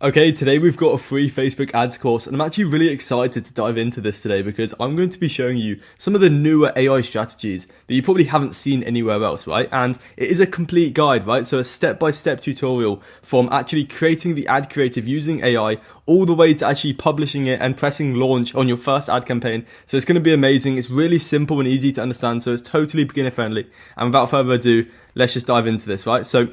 Okay, today we've got a free Facebook ads course, and I'm actually really excited to dive into this today because I'm going to be showing you some of the newer AI strategies that you probably haven't seen anywhere else, right? And it is a complete guide, right? So a step-by-step tutorial from actually creating the ad creative using AI all the way to actually publishing it and pressing launch on your first ad campaign. So it's going to be amazing. It's really simple and easy to understand, so it's totally beginner friendly. And without further ado, let's just dive into this, right? So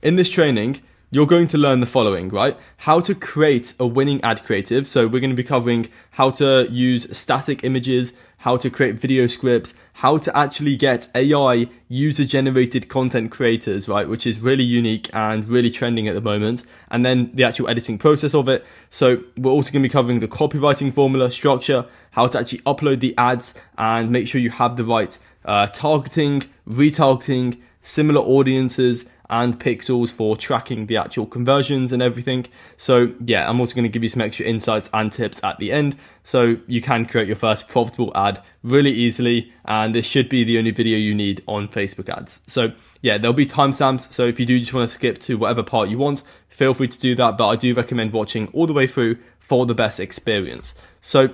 in this training, you're going to learn the following, right? How to create a winning ad creative. So we're going to be covering how to use static images, how to create video scripts, how to actually get AI user-generated content creators, right? Which is really unique and really trending at the moment. And then the actual editing process of it. So we're also going to be covering the copywriting formula, structure, how to actually upload the ads and make sure you have the right targeting, retargeting, similar audiences, and pixels for tracking the actual conversions and everything. So yeah, I'm also going to give you some extra insights and tips at the end so you can create your first profitable ad really easily, and this should be the only video you need on Facebook ads. So yeah, there'll be timestamps, so if you do just want to skip to whatever part you want, feel free to do that, but I do recommend watching all the way through for the best experience. So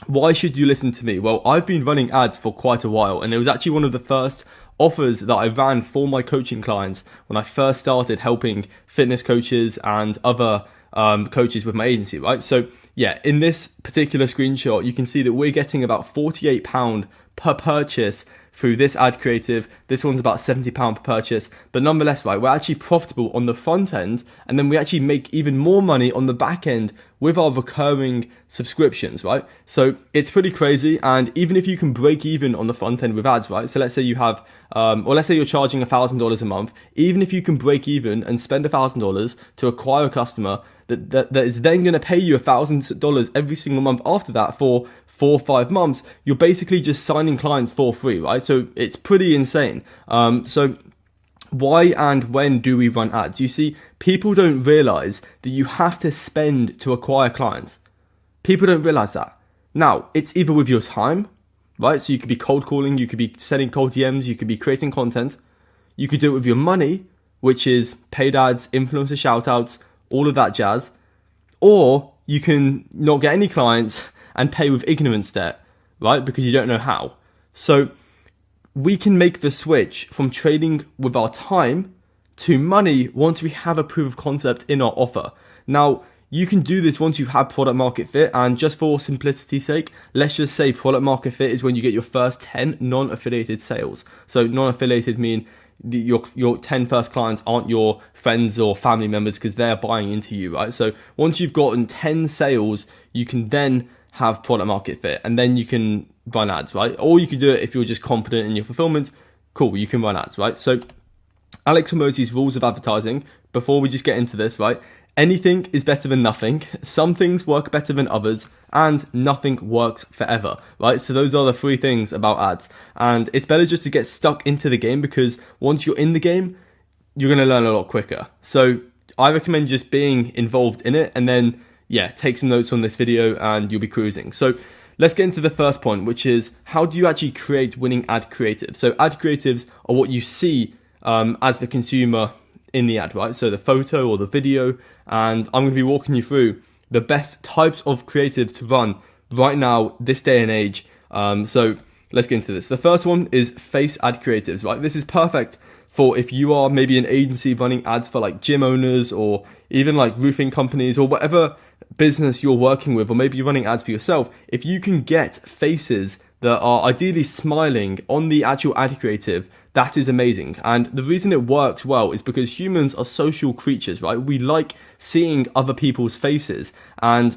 why should you listen to me? Well, I've been running ads for quite a while, and it was actually one of the first offers that I ran for my coaching clients when I first started helping fitness coaches and other coaches with my agency, right? So yeah, in this particular screenshot, you can see that we're getting about £48 per purchase through this ad creative. This one's about £70 per purchase, but nonetheless, right, we're actually profitable on the front end, and then we actually make even more money on the back end with our recurring subscriptions, right? So it's pretty crazy. And even if you can break even on the front end with ads, right? So let's say you have, or let's say you're charging $1,000 a month, even if you can break even and spend $1,000 to acquire a customer that is then going to pay you $1,000 every single month after that for 4 or 5 months, you're basically just signing clients for free, right? So it's pretty insane. So why and when do we run ads? You see, people don't realize that you have to spend to acquire clients. People don't realize that. Now, it's either with your time, right? So you could be cold calling, you could be sending cold DMs, you could be creating content. You could do it with your money, which is paid ads, influencer shoutouts, all of that jazz. Or you can not get any clients and pay with ignorance debt, right? Because you don't know how. So we can make the switch from trading with our time to money once we have a proof of concept in our offer. Now, you can do this once you have product market fit, and just for simplicity's sake, let's just say product market fit is when you get your first 10 non-affiliated sales. So non-affiliated mean your 10 first clients aren't your friends or family members because they're buying into you, right? So once you've gotten 10 sales, you can then have product market fit, and then you can run ads, right? Or you can do it if you're just confident in your fulfillment. Cool, you can run ads, right? So Alex Hormozi's rules of advertising, before we just get into this, right? Anything is better than nothing. Some things work better than others, and nothing works forever, right? So those are the 3 things about ads. And it's better just to get stuck into the game, because once you're in the game, you're going to learn a lot quicker. So I recommend just being involved in it, and then yeah, take some notes on this video and you'll be cruising. So let's get into the first point, which is how do you actually create winning ad creatives? So ad creatives are what you see as the consumer in the ad, right? So the photo or the video, and I'm going to be walking you through the best types of creatives to run right now, this day and age. So let's get into this. The first one is face ad creatives, right? This is perfect for if you are maybe an agency running ads for like gym owners or even like roofing companies or whatever business you're working with, or maybe you're running ads for yourself. If you can get faces that are ideally smiling on the actual ad creative, that is amazing. And the reason it works well is because humans are social creatures, right? We like seeing other people's faces, and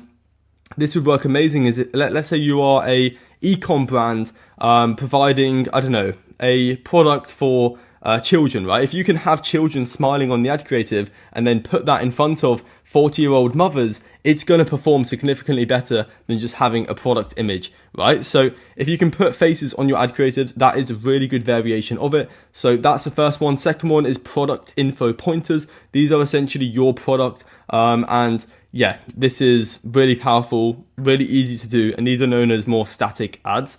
this would work amazing. Let's say you are a e-com brand providing, I don't know, a product for children, right? If you can have children smiling on the ad creative and then put that in front of 40-year-old mothers, it's going to perform significantly better than just having a product image, right? So if you can put faces on your ad creatives, that is a really good variation of it. So that's the first one. Second one is product info pointers. These are essentially your product, and yeah, this is really powerful, really easy to do, and these are known as more static ads.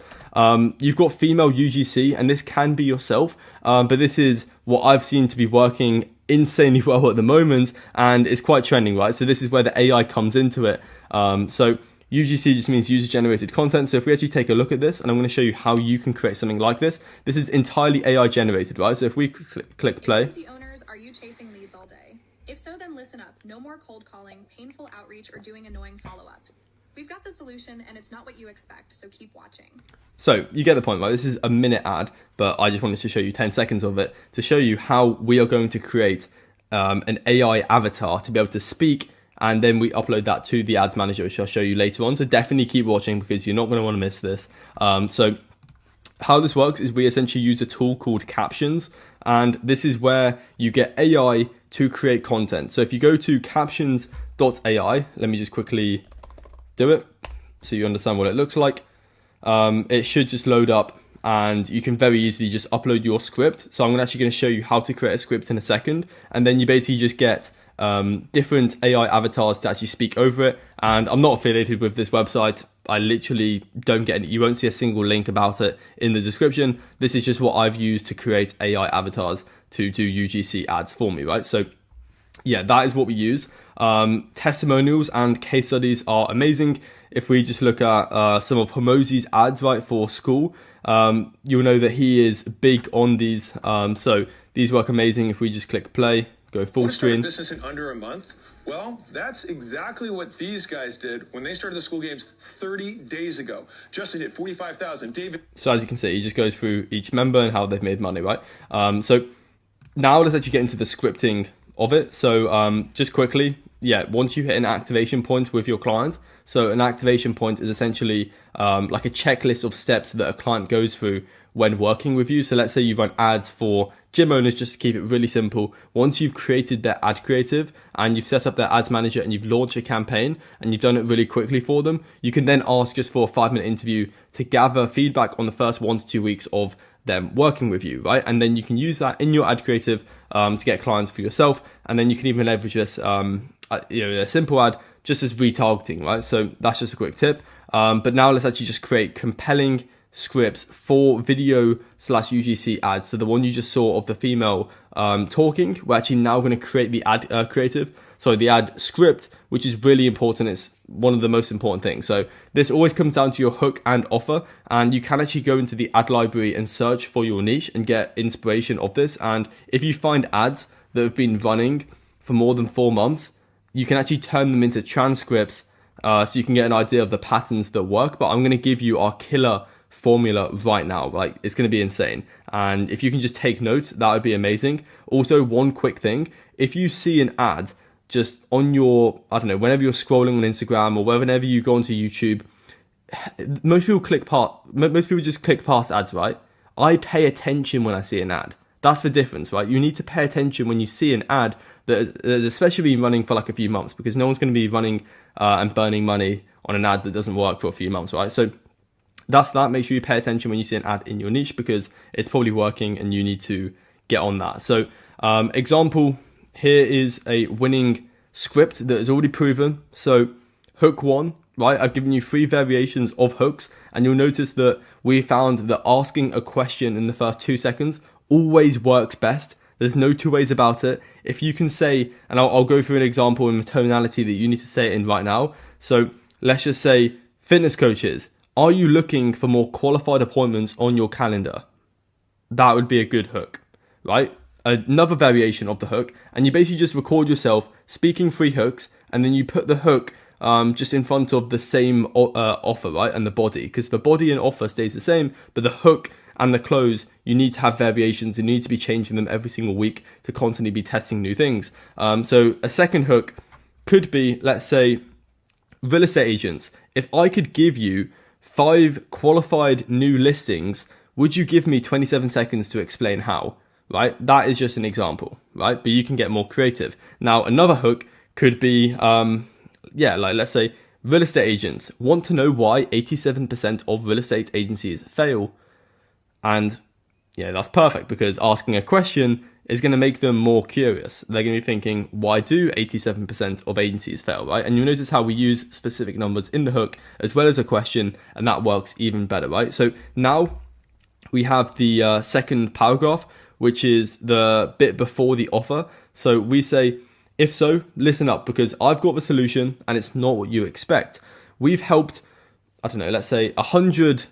You've got female UGC, and this can be yourself, but this is what I've seen to be working insanely well at the moment, and it's quite trending, right? So this is where the AI comes into it. So UGC just means user generated content. So if we actually take a look at this, and I'm going to show you how you can create something like this. This is entirely AI generated, right? So if we click play. Agency owners, are you chasing leads all day? If so, then listen up. No more cold calling, painful outreach, or doing annoying follow-ups. We've got the solution, and it's not what you expect, so keep watching. So you get the point, right? This is a minute ad, but I just wanted to show you 10 seconds of it to show you how we are going to create an AI avatar to be able to speak, and then we upload that to the ads manager, which I'll show you later on. So definitely keep watching because you're not going to want to miss this. So how this works is we essentially use a tool called Captions, and this is where you get AI to create content. So if you go to captions.ai, let me just quickly do it so you understand what it looks like. It should just load up, and you can very easily just upload your script. So I'm actually going to show you how to create a script in a second, and then you basically just get different AI avatars to actually speak over it. And I'm not affiliated with this website. I literally don't get any, you won't see a single link about it in the description. This is just what I've used to create AI avatars to do UGC ads for me, right? So yeah, that is what we use. Testimonials and case studies are amazing. If we just look at some of Hormozi's ads, right, for school, you'll know that he is big on these. So these work amazing. If we just click play, go full screen. Business in under a month. Well, that's exactly what these guys did when they started the school games 30 days ago. Justin hit 45,000. David. So as you can see, he just goes through each member and how they've made money, right? So now let's actually get into the scripting of it. So just quickly, yeah, once you hit an activation point with your client, so an activation point is essentially like a checklist of steps that a client goes through when working with you. So let's say you run ads for gym owners, just to keep it really simple. Once you've created their ad creative and you've set up their ads manager and you've launched a campaign and you've done it really quickly for them, you can then ask just for a 5-minute interview to gather feedback on the first 1 to 2 weeks of them working with you, right? And then you can use that in your ad creative to get clients for yourself. And then you can even leverage this, a simple ad just as retargeting, right? So that's just a quick tip. But now let's actually just create compelling scripts for video/UGC ads. So the one you just saw of the female talking, we're actually now going to create the ad the ad script, which is really important. It's one of the most important things. So this always comes down to your hook and offer, and you can actually go into the ad library and search for your niche and get inspiration of this. And if you find ads that have been running for more than 4 months, you can actually turn them into transcripts so you can get an idea of the patterns that work. But I'm going to give you our killer formula right now. Like, it's going to be insane. And if you can just take notes, that would be amazing. Also, one quick thing, if you see an ad just on your, I don't know, whenever you're scrolling on Instagram or whenever you go onto YouTube, most people just click past ads, right? I pay attention when I see an ad. That's the difference, right? You need to pay attention when you see an ad that has especially been running for like a few months, because no one's going to be running and burning money on an ad that doesn't work for a few months, right? So that's that. Make sure you pay attention when you see an ad in your niche, because it's probably working and you need to get on that. So example, here is a winning script that is already proven. So hook 1, right? I've given you 3 variations of hooks, and you'll notice that we found that asking a question in the first 2 seconds always works best. There's no 2 ways about it. If you can say, and I'll go through an example in the tonality that you need to say it in right now. So let's just say, fitness coaches, are you looking for more qualified appointments on your calendar? That would be a good hook, right? Another variation of the hook, and you basically just record yourself speaking 3 hooks, and then you put the hook just in front of the same offer, right? And the body, because the body and offer stays the same, but the hook and the close, you need to have variations. You need to be changing them every single week to constantly be testing new things. So a second hook could be, let's say, real estate agents. If I could give you 5 qualified new listings, would you give me 27 seconds to explain how? Right? That is just an example, right? But you can get more creative. Now, another hook could be, like let's say, real estate agents want to know why 87% of real estate agencies fail. And yeah, that's perfect, because asking a question is going to make them more curious. They're going to be thinking, why do 87% of agencies fail, right? And you'll notice how we use specific numbers in the hook as well as a question, and that works even better, right? So now we have the second paragraph, which is the bit before the offer. So we say, if so, listen up, because I've got the solution and it's not what you expect. We've helped, I don't know, let's say 100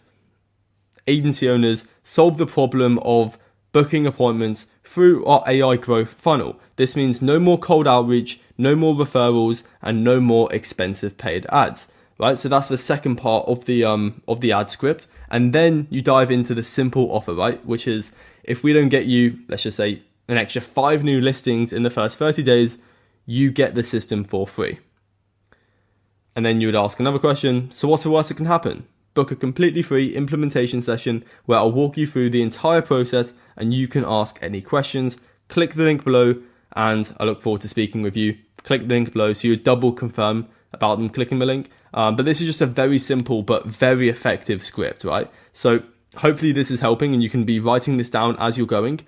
agency owners solve the problem of booking appointments through our AI growth funnel. This means no more cold outreach, no more referrals, and no more expensive paid ads. Right, so that's the second part of the ad script, and then you dive into the simple offer, right? Which is, if we don't get you, let's just say, an extra 5 new listings in the first 30 days, you get the system for free. And then you would ask another question. So what's the worst that can happen? Book a completely free implementation session where I'll walk you through the entire process and you can ask any questions. Click the link below, and I look forward to speaking with you. Click the link below so you double confirm about them clicking the link. But this is just a very simple but very effective script, right? So hopefully this is helping and you can be writing this down as you're going.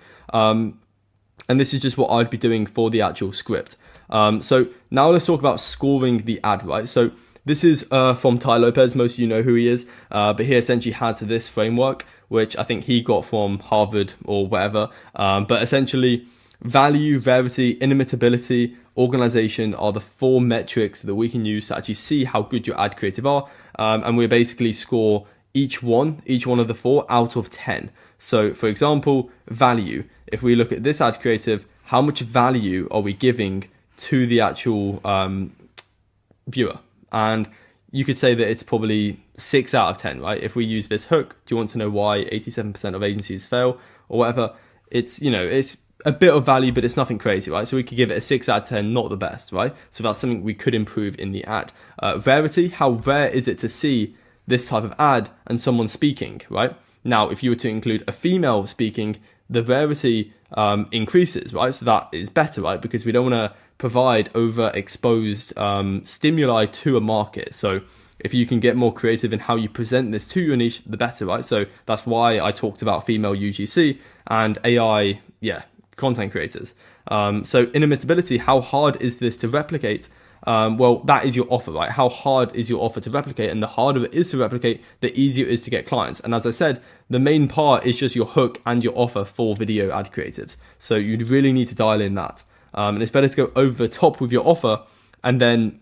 And this is just what I'd be doing for the actual script. So now let's talk about scoring the ad, right? So this is from Tai Lopez. Most of you know who he is, but he essentially has this framework, which I think he got from Harvard or whatever. But essentially, value, rarity, inimitability, organization are the 4 metrics that we can use to actually see how good your ad creative are. And we basically score each one of the 4 out of 10. So for example, value. If we look at this ad creative, how much value are we giving to the actual viewer? And you could say that it's probably 6 out of 10, right? If we use this hook, do you want to know why 87% of agencies fail or whatever? It's, it's a bit of value, but it's nothing crazy, right? So we could give it a 6 out of 10, not the best, right? So that's something we could improve in the ad. Rarity, how rare is it to see this type of ad and someone speaking, right? Now, if you were to include a female speaking, the rarity increases, right? So that is better, right? Because we don't want to provide overexposed stimuli to a market. So if you can get more creative in how you present this to your niche, the better, right? So that's why I talked about female UGC and AI, content creators. So inimitability, how hard is this to replicate? Well, that is your offer, right? How hard is your offer to replicate? And the harder it is to replicate, the easier it is to get clients. And as I said, the main part is just your hook and your offer for video ad creatives. So you really need to dial in that. And it's better to go over the top with your offer, and then,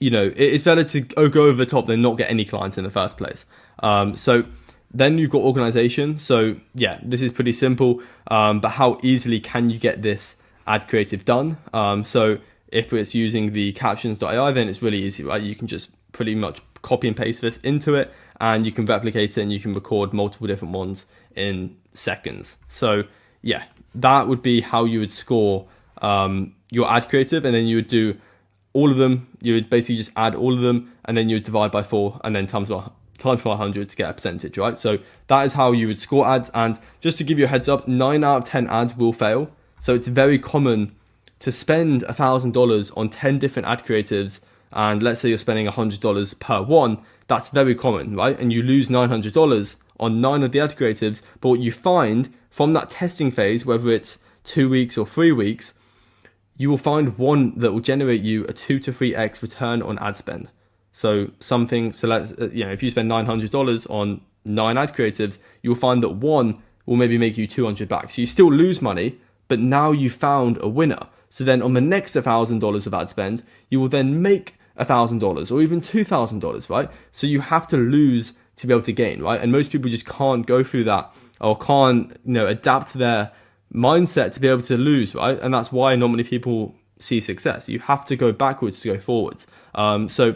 it's better to go over the top than not get any clients in the first place. So then you've got organization. So yeah, this is pretty simple, but how easily can you get this ad creative done? So if it's using the captions.ai, then it's really easy, right? You can just pretty much copy and paste this into it, and you can replicate it, and you can record multiple different ones in seconds. So yeah, that would be how you would score your ad creative, and then you would do all of them. You would basically just add all of them, and then you would divide by 4, and then times by 100 to get a percentage, right? So that is how you would score ads. And just to give you a heads up, 9 out of 10 ads will fail. So it's very common to spend $1,000 on 10 different ad creatives, and let's say you're spending $100 per one. That's very common, right? And you lose $900 on 9 of the ad creatives. But what you find from that testing phase, whether it's 2 weeks or 3 weeks, you will find one that will generate you a 2 to 3x return on ad spend. So let's, if you spend $900 on 9 ad creatives, you will find that one will maybe make you 200 back. So you still lose money, but now you found a winner. So then on the next $1,000 of ad spend, you will then make $1,000 or even $2,000, right? So you have to lose to be able to gain, right? And most people just can't go through that, or can't, adapt their mindset to be able to lose, right? And that's why not many people see success. You have to go backwards to go forwards. So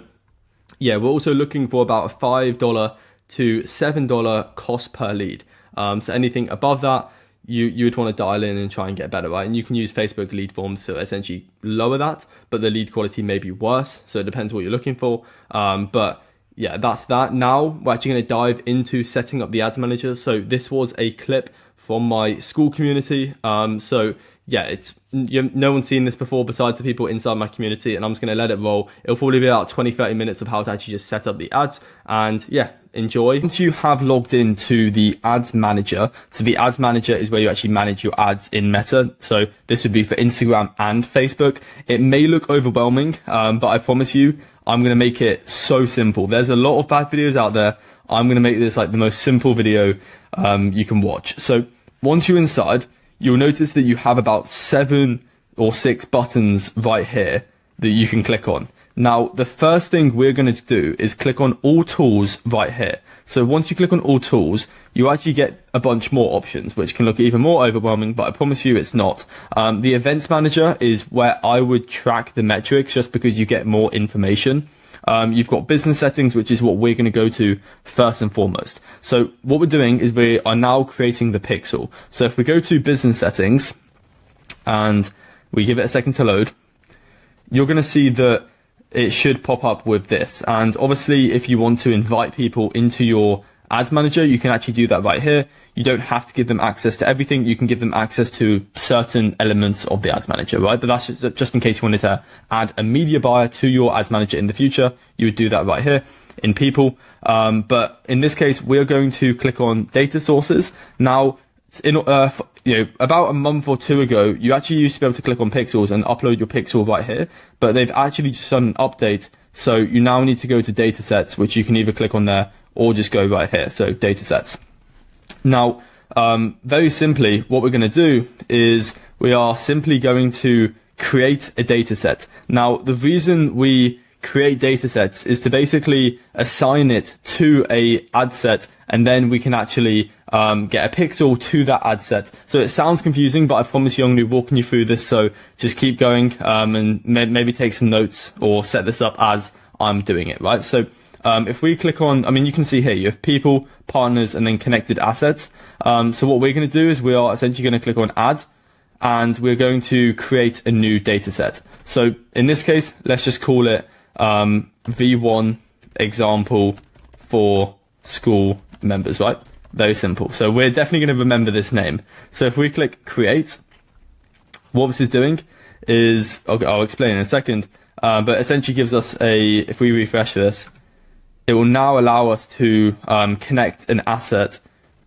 yeah, we're also looking for about a $5 to $7 cost per lead. So anything above that, you would want to dial in and try and get better, right? And you can use Facebook lead forms to essentially lower that, but the lead quality may be worse. So it depends what you're looking for. But yeah, that's that. Now we're actually going to dive into setting up the ads manager. So this was a clip from my school community. So yeah, no one's seen this before besides the people inside my community, and I'm just going to let it roll. It'll probably be about 20-30 minutes of how to actually just set up the ads, and yeah, enjoy. Once you have logged into the ads manager, so the ads manager is where you actually manage your ads in Meta. So this would be for Instagram and Facebook. It may look overwhelming, but I promise you, I'm going to make it so simple. There's a lot of bad videos out there. I'm going to make this like the most simple video you can watch. So once you're inside, you'll notice that you have about 7 or 6 buttons right here that you can click on. Now, the first thing we're going to do is click on all tools right here. So once you click on all tools, you actually get a bunch more options, which can look even more overwhelming, but I promise you it's not. The events manager is where I would track the metrics just because you get more information. You've got business settings, which is what we're going to go to first and foremost. So what we're doing is we are now creating the pixel. So if we go to business settings and we give it a second to load, you're going to see that it should pop up with this. And obviously, if you want to invite people into your ads manager, you can actually do that right here. You don't have to give them access to everything. You can give them access to certain elements of the ads manager, right? But that's just in case you wanted to add a media buyer to your ads manager in the future. You would do that right here in people. But in this case, we're going to click on data sources. Now, about a month or 2 ago, you actually used to be able to click on pixels and upload your pixel right here, but they've actually just done an update. So you now need to go to data sets, which you can either click on there or just go right here. So data sets. Now, very simply, what we're going to do is we are simply going to create a data set. Now, the reason we create data sets is to basically assign it to a ad set, and then we can actually get a pixel to that ad set. So it sounds confusing, but I promise you I'm going to be walking you through this. So just keep going and maybe take some notes or set this up as I'm doing it, right? So if we click on, you can see here, you have people, partners, and then connected assets. So what we're going to do is we are essentially going to click on add, and we're going to create a new data set. So in this case, let's just call it V1 example for school members, right? Very simple. So we're definitely going to remember this name. So if we click create, what this is doing is, I'll explain in a second, but essentially gives us if we refresh this, it will now allow us to connect an asset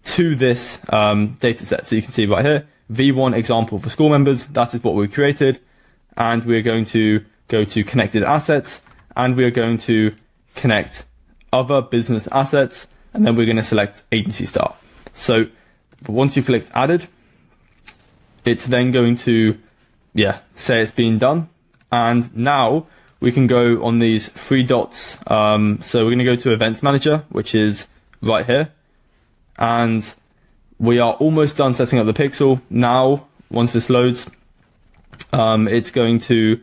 to this data set. So you can see right here, V1 example for school members, that is what we created. And we're going to go to connected assets, and we're going to connect other business assets, and then we're going to select agency start. So once you've clicked added, it's then going to, say it's been done. And now we can go on these 3 dots. So we're going to go to events manager, which is right here. And we are almost done setting up the pixel. Now, once this loads, it's going to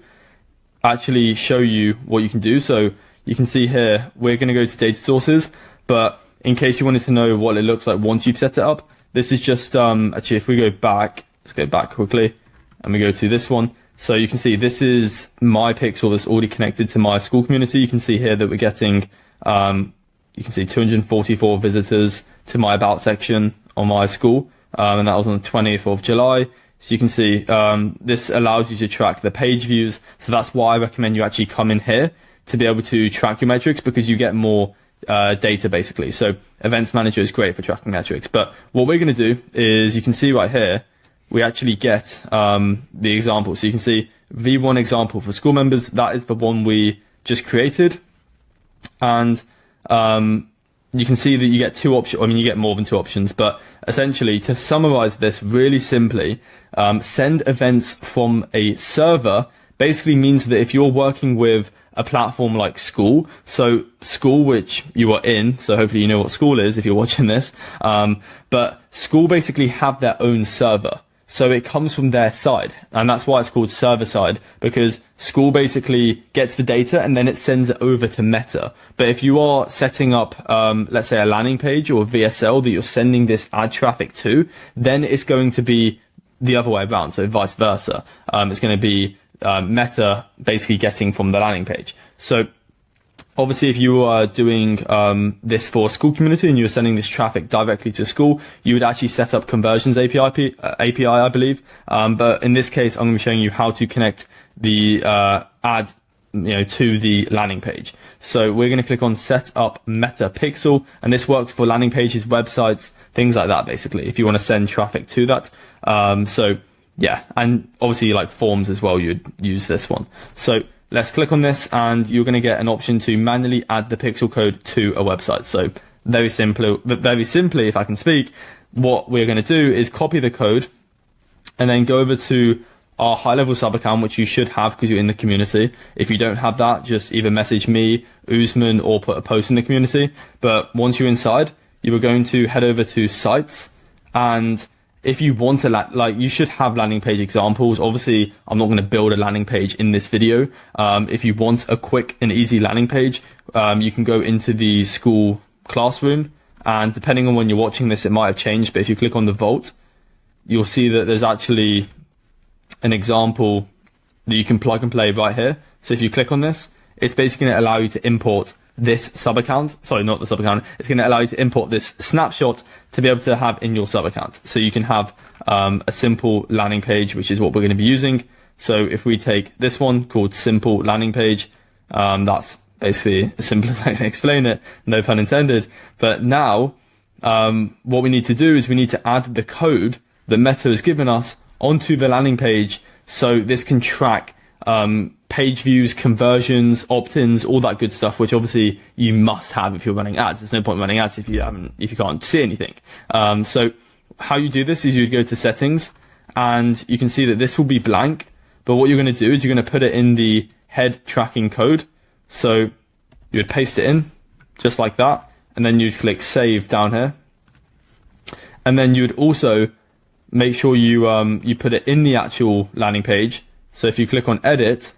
actually show you what you can do. So you can see here, we're going to go to data sources, but in case you wanted to know what it looks like once you've set it up, this is just, actually, if we go back, let's go back quickly, and we go to this one. So you can see this is my pixel that's already connected to my school community. You can see here that we're getting, you can see 244 visitors to my about section on my school, and that was on the 20th of July. So you can see this allows you to track the page views. So that's why I recommend you actually come in here to be able to track your metrics, because you get more data basically. So events manager is great for tracking metrics. But what we're going to do is, you can see right here, we actually get the example. So you can see V1 example for school members. That is the one we just created. And you can see that you get 2 options. You get more than 2 options, but essentially, to summarize this really simply, send events from a server basically means that if you're working with a platform like School, so School, which you are in, so hopefully you know what School is if you're watching this, but School basically have their own server. So it comes from their side, and that's why it's called server side, because School basically gets the data and then it sends it over to Meta. But if you are setting up, let's say a landing page or a VSL that you're sending this ad traffic to, then it's going to be the other way around. So vice versa. It's going to be Meta basically getting from the landing page. So obviously, if you are doing this for a school community and you're sending this traffic directly to school, you would actually set up conversions API, I believe. But in this case, I'm going to be showing you how to connect the ad, to the landing page. So we're going to click on Set Up Meta Pixel, and this works for landing pages, websites, things like that. Basically, if you want to send traffic to that. So yeah, and obviously like forms as well, you'd use this one. So let's click on this, and you're going to get an option to manually add the pixel code to a website. So very simply, if I can speak, what we're going to do is copy the code and then go over to our high-level sub account, which you should have because you're in the community. If you don't have that, just either message me, Usman, or put a post in the community. But once you're inside, you are going to head over to sites, and if you want to, you should have landing page examples. Obviously, I'm not going to build a landing page in this video. If you want a quick and easy landing page, you can go into the school classroom, and depending on when you're watching this, it might have changed. But if you click on the vault, you'll see that there's actually an example that you can plug and play right here. So if you click on this, it's basically going to allow you to import this sub account. Sorry, not the sub account. It's going to allow you to import this snapshot to be able to have in your sub account. So you can have a simple landing page, which is what we're going to be using. So if we take this one called simple landing page, that's basically as simple as I can explain it, no pun intended. But now what we need to do is we need to add the code that Meta has given us onto the landing page, so this can track page views, conversions, opt-ins, all that good stuff, which obviously you must have if you're running ads. There's no point running ads if you can't see anything. So how you do this is you go to settings, and you can see that this will be blank, but what you're going to do is you're going to put it in the head tracking code. So you would paste it in just like that, and then you'd click save down here, and then you would also make sure you put it in the actual landing page. So if you click on edit,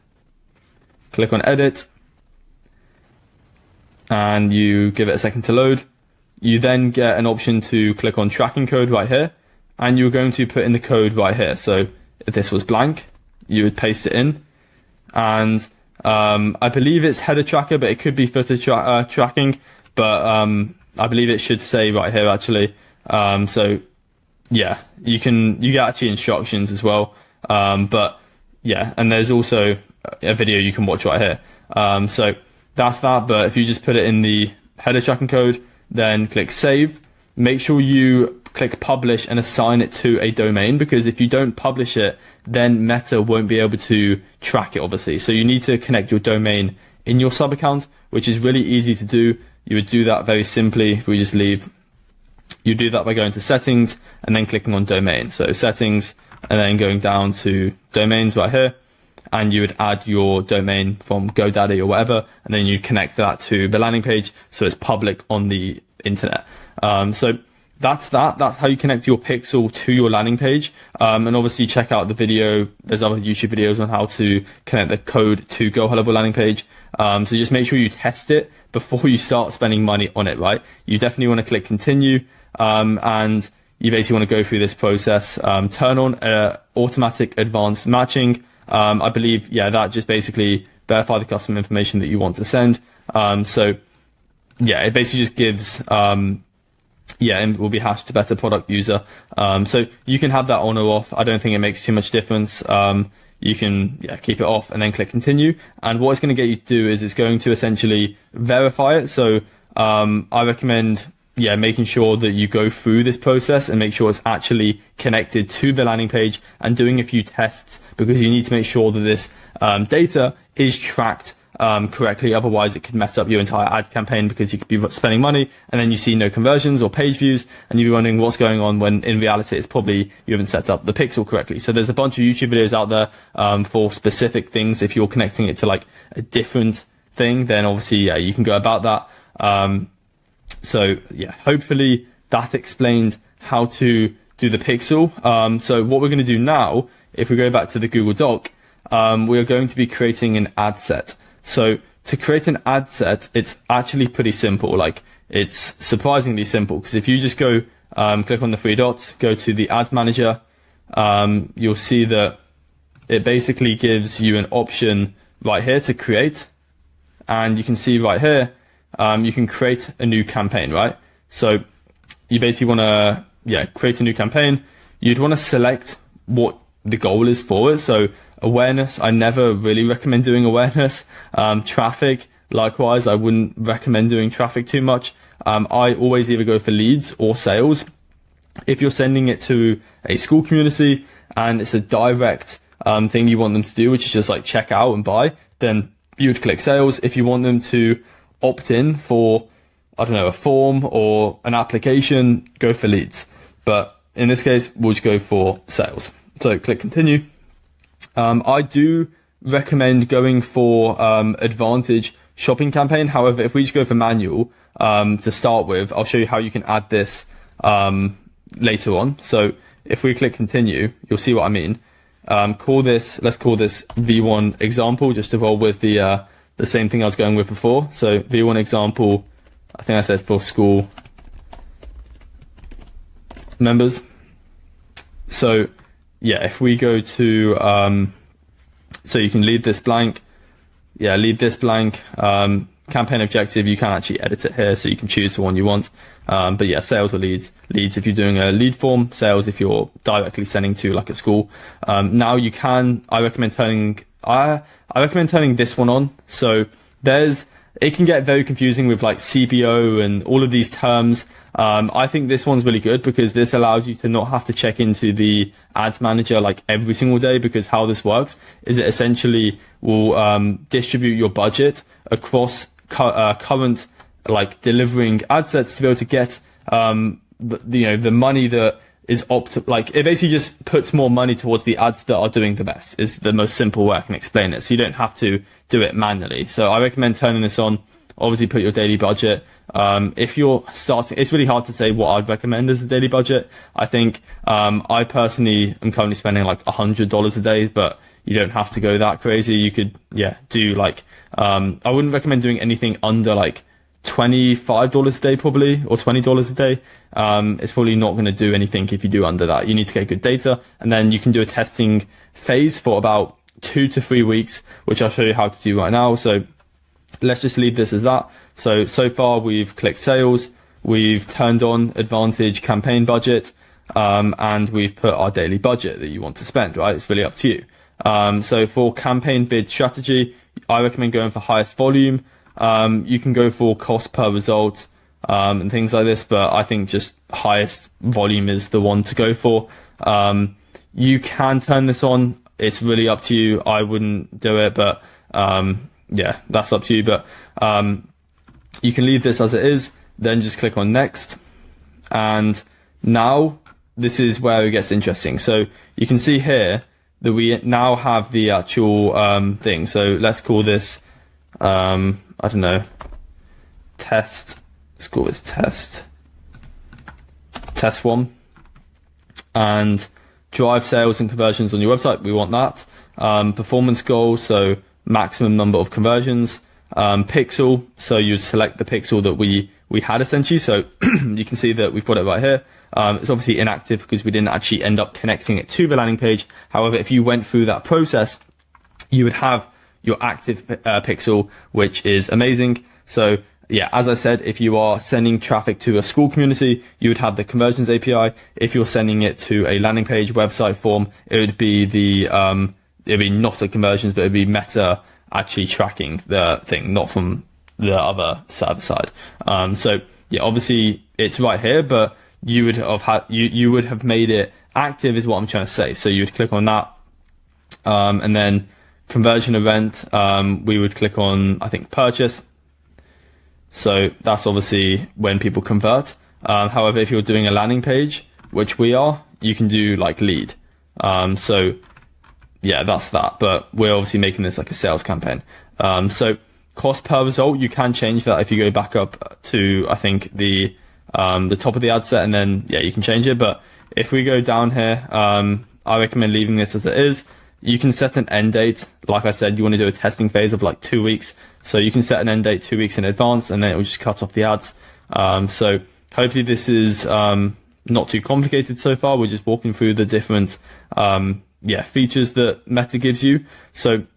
and you give it a second to load, you then get an option to click on tracking code right here, and you're going to put in the code right here. So if this was blank, you would paste it in, and I believe it's header tracker, but it could be footer tracking, but I believe it should say right here actually. So yeah, you get actually instructions as well. But yeah, and there's also a video you can watch right here. So that's that. But if you just put it in the header tracking code, then click save, make sure you click publish and assign it to a domain, because if you don't publish it, then Meta won't be able to track it, obviously. So you need to connect your domain in your sub account, which is really easy to do. You would do that very simply if we just leave. You do that by going to settings and then clicking on domain. So settings, and then going down to domains right here, and you would add your domain from GoDaddy or whatever, and then you connect that to the landing page so it's public on the internet. So that's how you connect your pixel to your landing page. And obviously check out the video. There's other YouTube videos on how to connect the code to Go High Level landing page. So just make sure you test it before you start spending money on it, right? You definitely want to click continue, and you basically want to go through this process. Turn on automatic advanced matching. I believe, yeah, that just basically verify the customer information that you want to send. So yeah, it basically just gives, and will be hashed to better product user. So you can have that on or off. I don't think it makes too much difference. You can keep it off and then click continue. And what it's going to get you to do is it's going to essentially verify it. So I recommend making sure that you go through this process and make sure it's actually connected to the landing page and doing a few tests, because you need to make sure that this data is tracked correctly. Otherwise it could mess up your entire ad campaign, because you could be spending money and then you see no conversions or page views, and you'll be wondering what's going on, when in reality it's probably you haven't set up the pixel correctly. So there's a bunch of YouTube videos out there for specific things. If you're connecting it to like a different thing, then obviously you can go about that. So yeah, hopefully that explained how to do the pixel. So what we're going to do now, if we go back to the Google Doc, we are going to be creating an ad set. So to create an ad set, it's actually pretty simple. Like, it's surprisingly simple, because if you just go click on the three dots, go to the ads manager, you'll see that it basically gives you an option right here to create, and you can see right here you can create a new campaign, right? So you basically want to create a new campaign. You'd want to select what the goal is for it. So awareness, I never really recommend doing awareness. Traffic, likewise, I wouldn't recommend doing traffic too much. I always either go for leads or sales. If you're sending it to a school community and it's a direct thing you want them to do, which is just like check out and buy, then you would click sales. If you want them to opt in for, I don't know, a form or an application, go for leads. But in this case, we'll just go for sales. So click continue. I do recommend going for advantage shopping campaign. However, if we just go for manual to start with, I'll show you how you can add this later on. So if we click continue, you'll see what I mean. Let's call this V1 example, just to roll with the same thing I was going with before. So V1 example, I think I said for school members. So yeah, if we go to, so you can leave this blank. Yeah, leave this blank. Campaign objective, you can actually edit it here, so you can choose the one you want. But yeah, sales or leads. Leads if you're doing a lead form, sales if you're directly sending to like a school. Now you can, I recommend turning this one on. So it can get very confusing with like CPO and all of these terms. I think this one's really good because this allows you to not have to check into the ads manager like every single day, because how this works is it essentially will distribute your budget across current like delivering ad sets to be able to get the money that is like it basically just puts more money towards the ads that are doing the best, is the most simple way I can explain it. So you don't have to do it manually. So I recommend turning this on. Obviously put your daily budget. If you're starting, it's really hard to say what I'd recommend as a daily budget. I think I personally am currently spending like $100 a day, but you don't have to go that crazy. You could do like I wouldn't recommend doing anything under like $25 a day probably, or $20 a day. It's probably not going to do anything if you do under that. You need to get good data, and then you can do a testing phase for about 2 to 3 weeks, which I'll show you how to do right now. So let's just leave this as that. So far we've clicked sales, we've turned on advantage campaign budget, and we've put our daily budget that you want to spend, right? It's really up to you. So for campaign bid strategy, I recommend going for highest volume. You can go for cost per result, and things like this, but I think just highest volume is the one to go for. You can turn this on. It's really up to you. I wouldn't do it, but yeah, that's up to you. But you can leave this as it is, then just click on next. And now this is where it gets interesting. So you can see here that we now have the actual thing. So let's call this, I don't know, test. Let's call this test 1. And drive sales and conversions on your website. We want that. Performance goal, so maximum number of conversions. Pixel, so you'd select the pixel that we had essentially. So you can see that we've got it right here. It's obviously inactive because we didn't actually end up connecting it to the landing page. However, if you went through that process, you would have your active pixel, which is amazing. So yeah, as I said, if you are sending traffic to a school community, you would have the conversions API. If you're sending it to a landing page website form, it would be it'd be not a conversions, but it'd be Meta actually tracking the thing, not from the other server side. So yeah, obviously it's right here, but you would have made it active is what I'm trying to say. So you would click on that, and then conversion event, we would click on, I think, purchase. So that's obviously when people convert. However, if you're doing a landing page, which we are, you can do like lead. So yeah, that's that. But we're obviously making this like a sales campaign. So cost per result, you can change that if you go back up to, I think, the top of the ad set, and then yeah, you can change it. But if we go down here, I recommend leaving this as it is. You can set an end date. Like I said, you want to do a testing phase of like 2 weeks. So you can set an end date 2 weeks in advance, and then it will just cut off the ads. So hopefully this is not too complicated so far. We're just walking through the different features that Meta gives you. So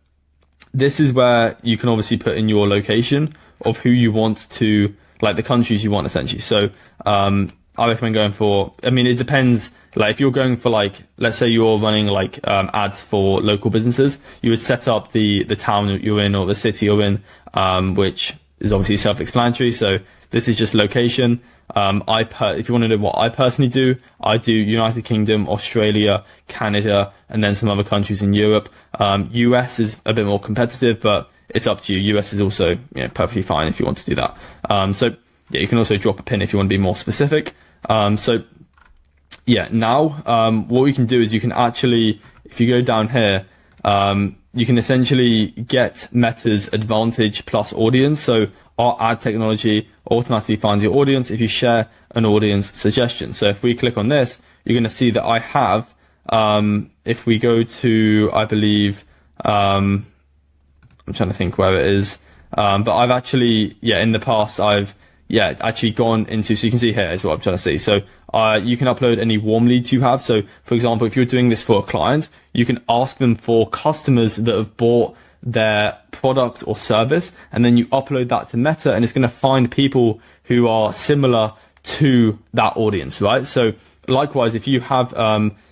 this is where you can obviously put in your location of who you want to, like the countries you want essentially. So I recommend going for, I mean, it depends. Like if you're going for like, let's say you're running like ads for local businesses, you would set up the town that you're in or the city you're in, which is obviously self-explanatory. So this is just location. If you want to know what I personally do, I do United Kingdom, Australia, Canada, and then some other countries in Europe. US is a bit more competitive, but it's up to you. US is also perfectly fine if you want to do that. So yeah, you can also drop a pin if you want to be more specific. So yeah, now what we can do is you can actually, if you go down here, you can essentially get Meta's advantage plus audience. So our ad technology automatically finds your audience if you share an audience suggestion. So if we click on this, you're going to see that I have, if we go to, I believe, I'm trying to think where it is, but I've actually, in the past, I've actually gone into, so you can see here is what I'm trying to see. So you can upload any warm leads you have. So for example, if you're doing this for a client, you can ask them for customers that have bought their product or service, and then you upload that to Meta, and it's going to find people who are similar to that audience, right? So likewise, if you have,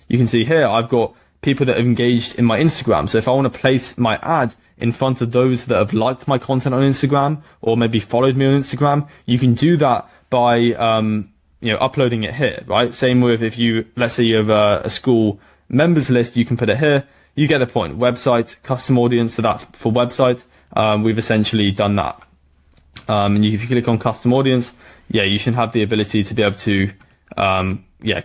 you can see here, I've got people that have engaged in my Instagram. So if I want to place my ad in front of those that have liked my content on Instagram or maybe followed me on Instagram, you can do that by, uploading it here, right? Same with if you, let's say you have a school members list, you can put it here. You get the point. Website, custom audience. So that's for websites. We've essentially done that. And if you click on custom audience, you should have the ability to be able to,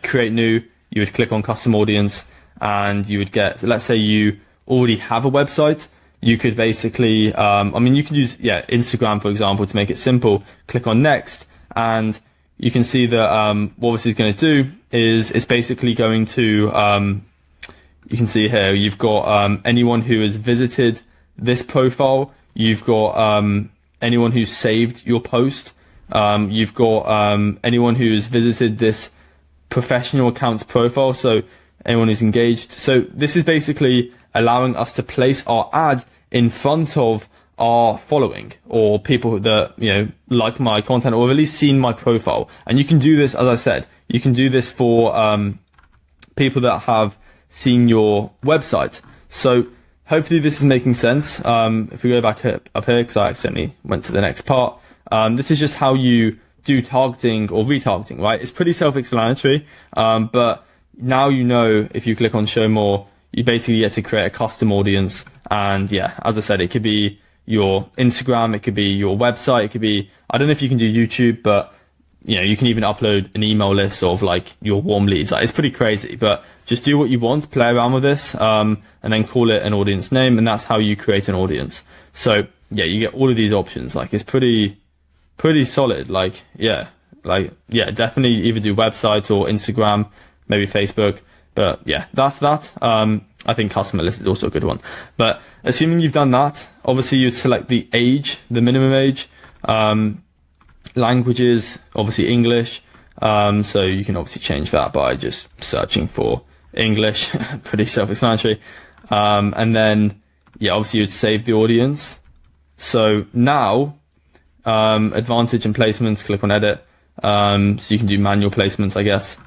create new. You would click on custom audience and you would get, let's say you already have a website. You could basically, you could use, Instagram, for example, to make it simple. Click on next, and you can see that, what this is going to do is it's basically going to, you can see here, you've got, anyone who has visited this profile. You've got, anyone who's saved your post. You've got, anyone who's visited this professional accounts profile. So anyone who's engaged. So this is basically allowing us to place our ad in front of our following or people that, like my content or have at least seen my profile. And you can do this, as I said, you can do this for, people that have seen your website. So hopefully this is making sense. If we go back up here, because I accidentally went to the next part, this is just how you do targeting or retargeting, right? It's pretty self-explanatory, but now if you click on show more, you basically get to create a custom audience. And as I said, it could be your Instagram, it could be your website, it could be, I don't know if you can do YouTube, but you can even upload an email list of like your warm leads. Like, it's pretty crazy, but just do what you want, play around with this, and then call it an audience name. And that's how you create an audience. So you get all of these options. Like, it's pretty solid. Definitely either do website or Instagram, maybe Facebook. But that's that. I think customer list is also a good one. But assuming you've done that, obviously you'd select the age, the minimum age, languages, obviously English. So you can obviously change that by just searching for English, pretty self-explanatory. And then, obviously you'd save the audience. So now, advantage and placements, click on edit. So you can do manual placements, I guess.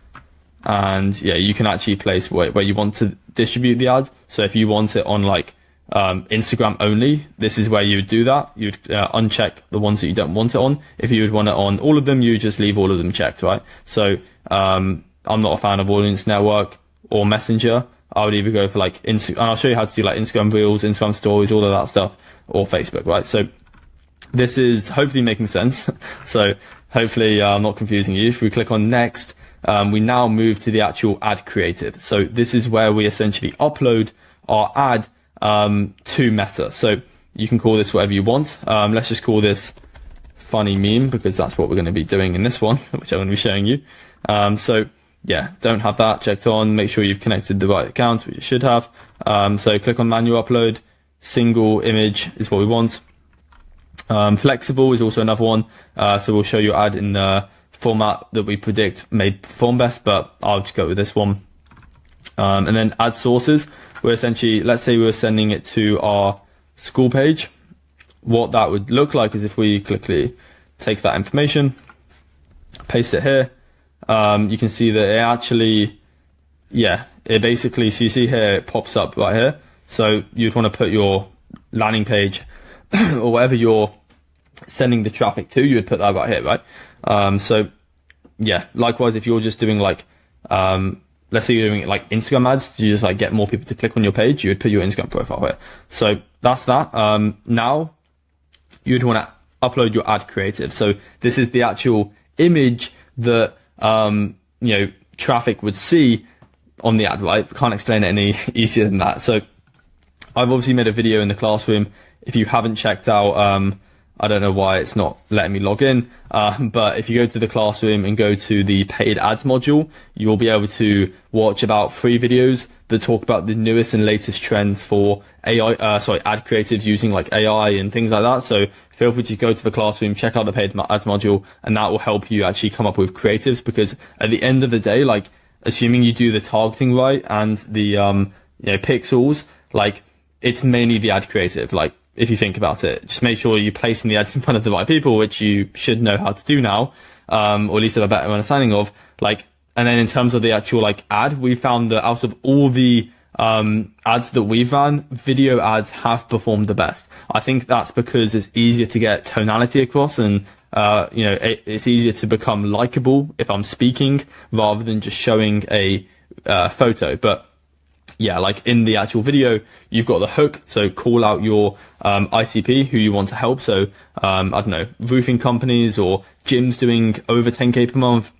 And you can actually place where you want to distribute the ad. So if you want it on like Instagram only, this is where you would do that. You'd uncheck the ones that you don't want it on. If you would want it on all of them, you just leave all of them checked, right? So I'm not a fan of Audience Network or Messenger. I would either go for like Instagram, and I'll show you how to do like Instagram Reels, Instagram Stories, all of that stuff, or Facebook, right? So this is hopefully making sense. So hopefully I'm not confusing you. If we click on next, we now move to the actual ad creative. So this is where we essentially upload our ad to Meta. So you can call this whatever you want. Let's just call this funny meme, because that's what we're going to be doing in this one, which I'm going to be showing you. Don't have that checked on. Make sure you've connected the right account, which you should have. So click on manual upload. Single image is what we want. Flexible is also another one. So we'll show you ad in the format that we predict may perform best, but I'll just go with this one. And then add sources. We're essentially, let's say we were sending it to our school page. What that would look like is if we quickly take that information, paste it here, you can see that it actually, it basically, so you see here, it pops up right here. So you'd want to put your landing page or whatever you're sending the traffic to, you would put that right here, right? Likewise, if you're just doing like, let's say you're doing like Instagram ads, you just like get more people to click on your page, you would put your Instagram profile here. So that's that. Now you'd want to upload your ad creative. So this is the actual image that, traffic would see on the ad, right? Can't explain it any easier than that. So I've obviously made a video in the classroom. If you haven't checked out, I don't know why it's not letting me log in, but if you go to the classroom and go to the paid ads module, you'll be able to watch about 3 videos that talk about the newest and latest trends for ad creatives using like AI and things like that. So feel free to go to the classroom, check out the paid ads module, and that will help you actually come up with creatives, because at the end of the day, like, assuming you do the targeting right and the, pixels, like, it's mainly the ad creative. Like, if you think about it, just make sure you're placing the ads in front of the right people, which you should know how to do now, or at least have a better understanding of. Like, and then in terms of the actual like ad, we found that out of all the ads that we've ran, video ads have performed the best. I think that's because it's easier to get tonality across, and it's easier to become likable if I'm speaking rather than just showing a photo. But yeah, like in the actual video, you've got the hook. So call out your ICP who you want to help. So I don't know, roofing companies or gyms doing over 10K per month,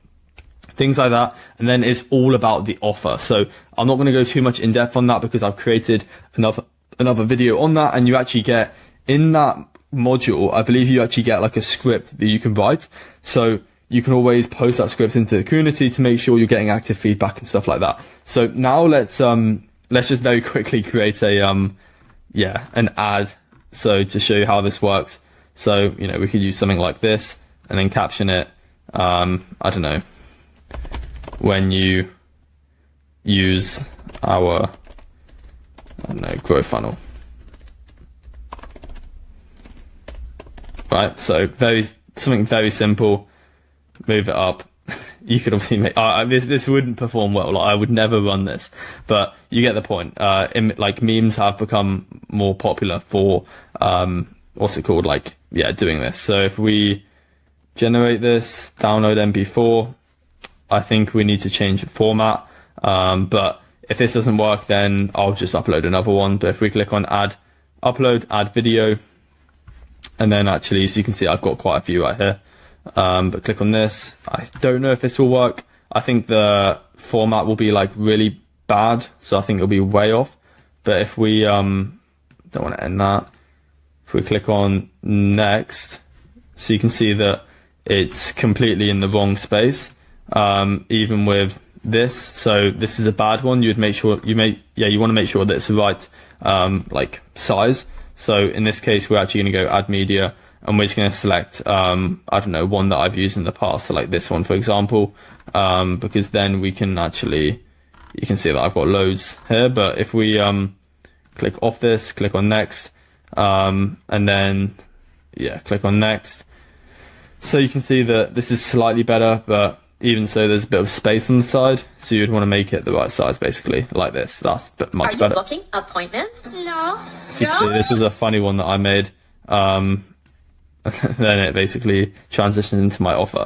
things like that. And then it's all about the offer. So I'm not going to go too much in depth on that because I've created another video on that. And you actually get in that module, I believe you actually get like a script that you can write. So you can always post that script into the community to make sure you're getting active feedback and stuff like that. So now let's just very quickly create an ad. So to show you how this works. So, we could use something like this and then caption it. I don't know, when you use our, growth funnel. Right. So something very simple. Move it up. You could obviously make this wouldn't perform well. Like, I would never run this, but you get the point. Like memes have become more popular for doing this. So if we generate this, download MP4, I think we need to change the format. But if this doesn't work, then I'll just upload another one. But if we click on add video, and then actually, so you can see I've got quite a few right here. But click on this. I don't know if this will work. I think the format will be like really bad, so I think it'll be way off. But if we don't want to end that, if we click on next, so you can see that it's completely in the wrong space, even with this. So this is a bad one. You'd make sure you want to make sure that it's the right size. So in this case, we're actually going to go add media. And we're just going to select, one that I've used in the past, so like this one, for example, because then we can actually, you can see that I've got loads here. But if we click off this, click on next, and then, click on next. So you can see that this is slightly better, but even so, there's a bit of space on the side. So you'd want to make it the right size, basically, like this. That's much better. Are you booking appointments? No. So you can see this was a funny one that I made. Then it basically transitions into my offer.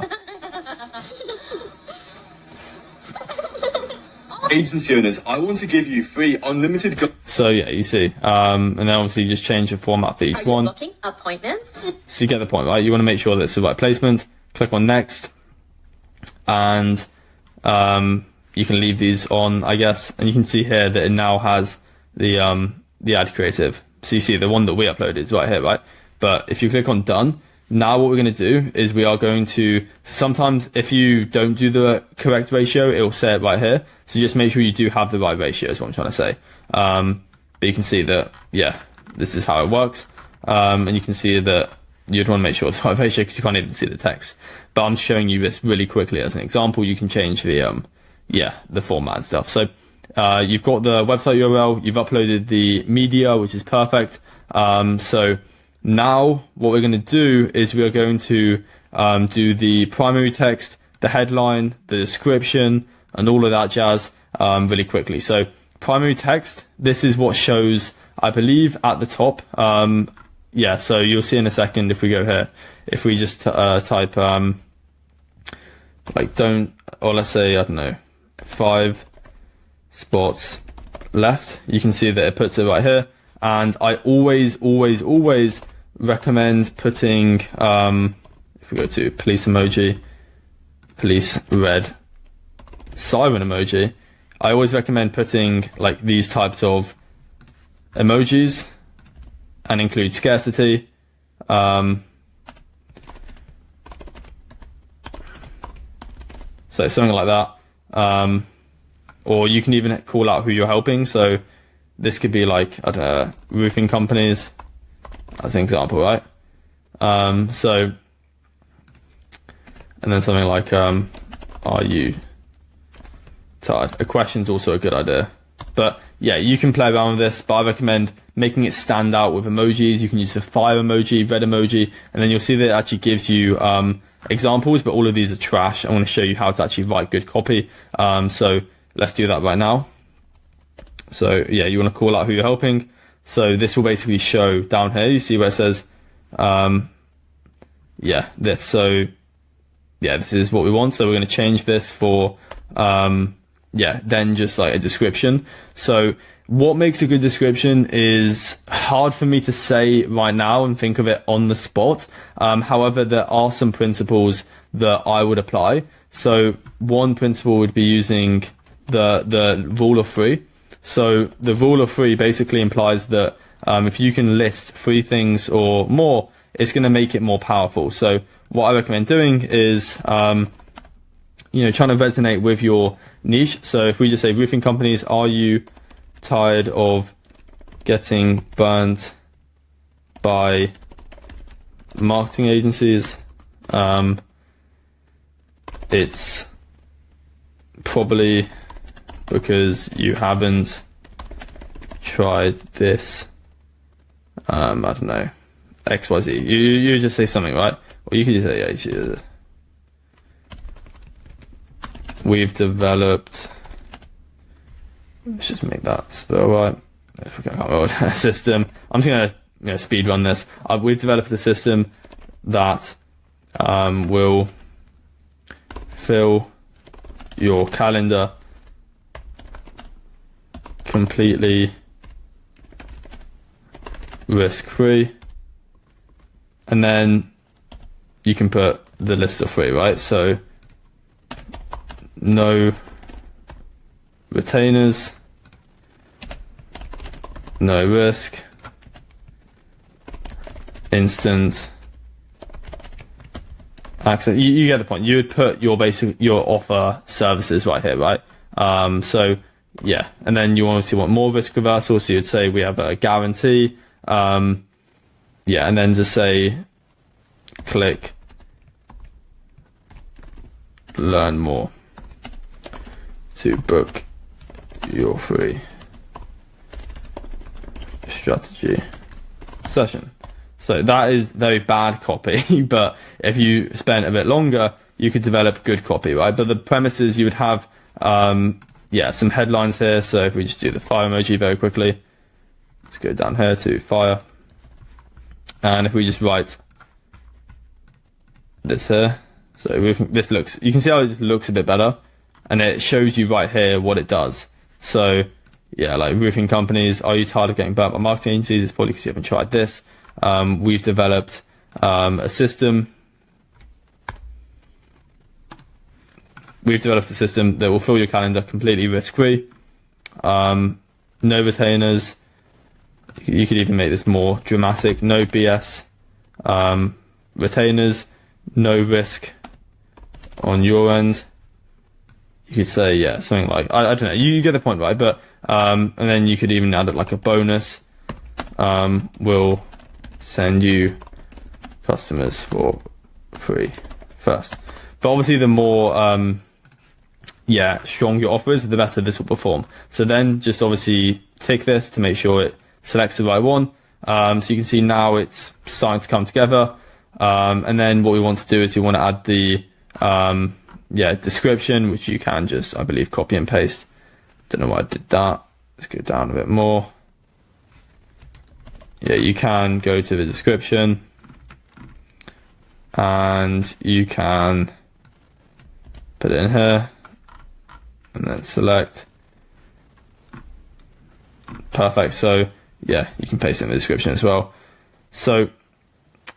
Agency owners, I want to give you free unlimited. So yeah, you see, and then obviously you just change the format for each one. Booking appointments? So you get the point, right? You want to make sure that it's the right placement. Click on next, and you can leave these on, I guess, and you can see here that it now has the ad creative. So you see the one that we uploaded is right here, right? But if you click on done, now what we're going to do is we are going to, sometimes if you don't do the correct ratio, it will say it right here. So just make sure you do have the right ratio is what I'm trying to say. But you can see that, this is how it works. And you can see that you'd want to make sure it's the right ratio because you can't even see the text. But I'm showing you this really quickly as an example. You can change the format and stuff. So you've got the website URL, you've uploaded the media, which is perfect. So now what we're going to do is we are going to do the primary text, the headline, the description, and all of that jazz really quickly. So primary text, this is what shows, I believe, at the top. So you'll see in a second if we go here. If we just type, let's say, 5 spots left, you can see that it puts it right here. And I always recommend putting, if we go to police emoji, police red, siren emoji, I always recommend putting like these types of emojis and include scarcity. So something like that. Or you can even call out who you're helping. So this could be like, I don't know, roofing companies as an example, right? So, and then something like, are you tired? A question's also a good idea. But yeah, you can play around with this, but I recommend making it stand out with emojis. You can use the fire emoji, red emoji, and then you'll see that it actually gives you examples, but all of these are trash. I want to show you how to actually write good copy. So let's do that right now. So yeah, you want to call out who you're helping. So this will basically show down here, you see where it says, this. So yeah, this is what we want. So we're going to change this for, then just like a description. So what makes a good description is hard for me to say right now and think of it on the spot. However, there are some principles that I would apply. So one principle would be using the rule of three. So the rule of three basically implies that if you can list 3 things or more, it's going to make it more powerful. So what I recommend doing is, trying to resonate with your niche. So if we just say roofing companies, are you tired of getting burnt by marketing agencies? It's probably because you haven't tried this, I don't know, XYZ. You just say something, right? Or you can just say, we've developed, let's just make that spell right. If I can't remember a system. I'm just gonna speed run this. We've developed a system that will fill your calendar completely risk-free, and then you can put the list of 3, right? So no retainers, no risk, instant access. You get the point. You would put your offer services right here, right? So yeah, and then you obviously want more risk reversal, so you'd say we have a guarantee. And then just say click learn more to book your free strategy session. So that is very bad copy, but if you spent a bit longer, you could develop good copy, right? But the premise is you would have some headlines here. So if we just do the fire emoji very quickly, let's go down here to fire, and if we just write this here, so this looks, you can see how it looks a bit better, and it shows you right here what it does. So yeah, like roofing companies, are you tired of getting burnt by marketing agencies? It's probably because you haven't tried this. We've developed a system. We've developed a system that will fill your calendar completely risk-free. No retainers. You could even make this more dramatic. No BS. Retainers. No risk on your end. You could say, yeah, something like, I don't know, you get the point, right? But and then you could even add it like a bonus. We'll send you customers for free first. But obviously the more strong your offer is, the better this will perform. So then just obviously tick this to make sure it selects the right one. So you can see now it's starting to come together. And then what we want to do is we want to add the description, which you can just, I believe, copy and paste. Don't know why I did that. Let's go down a bit more. Yeah, you can go to the description and you can put it in here and then select. Perfect. So yeah, you can paste it in the description as well. So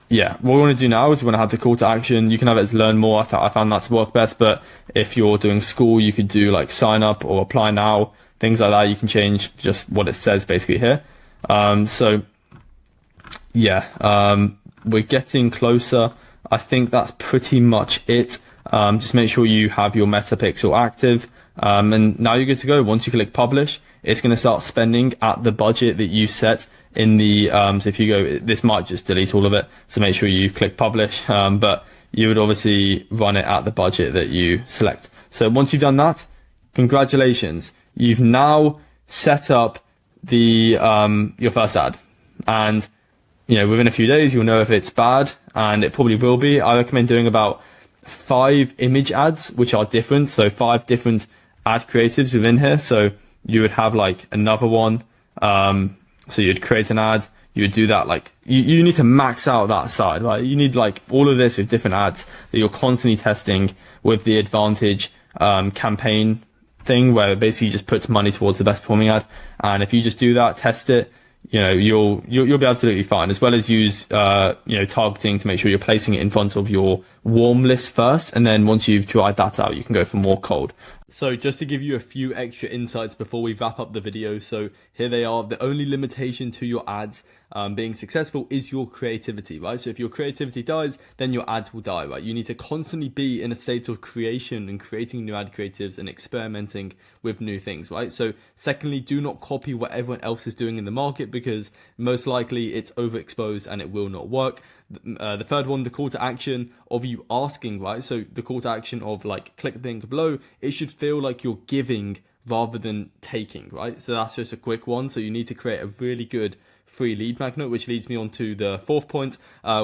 yeah, what we want to do now is we want to have the call to action. You can have it as learn more. I found that to work best, but if you're doing school, you could do like sign up or apply now, things like that. You can change just what it says basically here. So yeah, we're getting closer. I think that's pretty much it. Just make sure you have your meta pixel active. And now you're good to go. Once you click publish, it's going to start spending at the budget that you set in the, so if you go, this might just delete all of it. So make sure you click publish. But you would obviously run it at the budget that you select. So once you've done that, congratulations. You've now set up the, your first ad. And, within a few days, you'll know if it's bad, and it probably will be. I recommend doing about 5 image ads, which are different. So 5 different ad creatives within here. So you would have like another one. So you'd create an ad, you would do that. Like you need to max out that side, right? You need like all of this with different ads that you're constantly testing with the advantage, campaign thing, where it basically just puts money towards the best performing ad. And if you just do that, test it, you'll be absolutely fine, as well as use, targeting to make sure you're placing it in front of your warm list first. And then once you've dried that out, you can go for more cold. So just to give you a few extra insights before we wrap up the video. So here they are. The only limitation to your ads being successful is your creativity, right? So if your creativity dies, then your ads will die, right? You need to constantly be in a state of creation and creating new ad creatives and experimenting with new things, right? So secondly, do not copy what everyone else is doing in the market, because most likely it's overexposed and it will not work. The third one, the call to action of you asking, right? So the call to action of like click the link below, it should feel like you're giving rather than taking, right? So that's just a quick one. So you need to create a really good free lead magnet, which leads me on to the fourth point,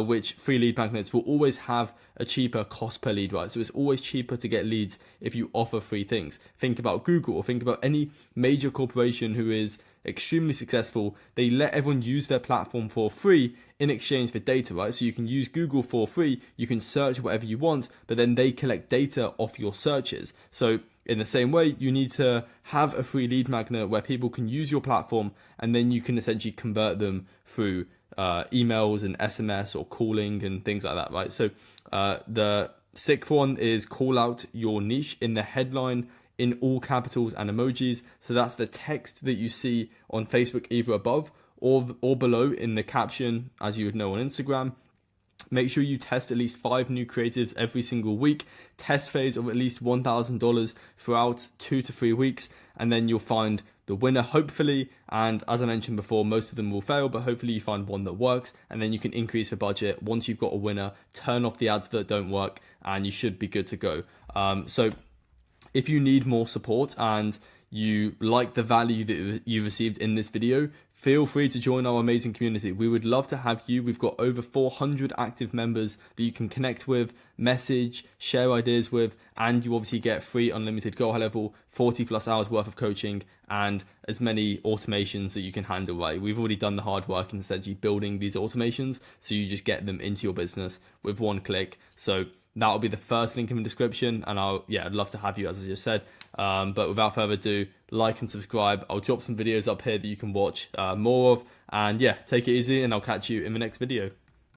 which free lead magnets will always have a cheaper cost per lead, right? So it's always cheaper to get leads if you offer free things. Think about Google, or think about any major corporation who is extremely successful. They let everyone use their platform for free in exchange for data, right? So you can use Google for free, you can search whatever you want, but then they collect data off your searches. So in the same way, you need to have a free lead magnet where people can use your platform, and then you can essentially convert them through emails and SMS or calling and things like that, right? So the sixth one is call out your niche in the headline in all capitals and emojis. So that's the text that you see on Facebook either above or below in the caption, as you would know on Instagram. Make sure you test at least 5 new creatives every single week. Test phase of at least $1,000 throughout 2 to 3 weeks, and then you'll find the winner, hopefully. And as I mentioned before, most of them will fail, but hopefully you find one that works, and then you can increase your budget. Once you've got a winner, turn off the ads that don't work, and you should be good to go. So if you need more support and you like the value that you received in this video, feel free to join our amazing community. We would love to have you. We've got over 400 active members that you can connect with, message, share ideas with, and you obviously get free unlimited Go High Level, 40 plus hours worth of coaching, and as many automations that you can handle, right? We've already done the hard work in essentially building these automations, so you just get them into your business with one click. So that'll be the first link in the description, and I'd love to have you, as I just said. But without further ado, like and subscribe. I'll drop some videos up here that you can watch more of, and yeah, take it easy, and I'll catch you in the next video.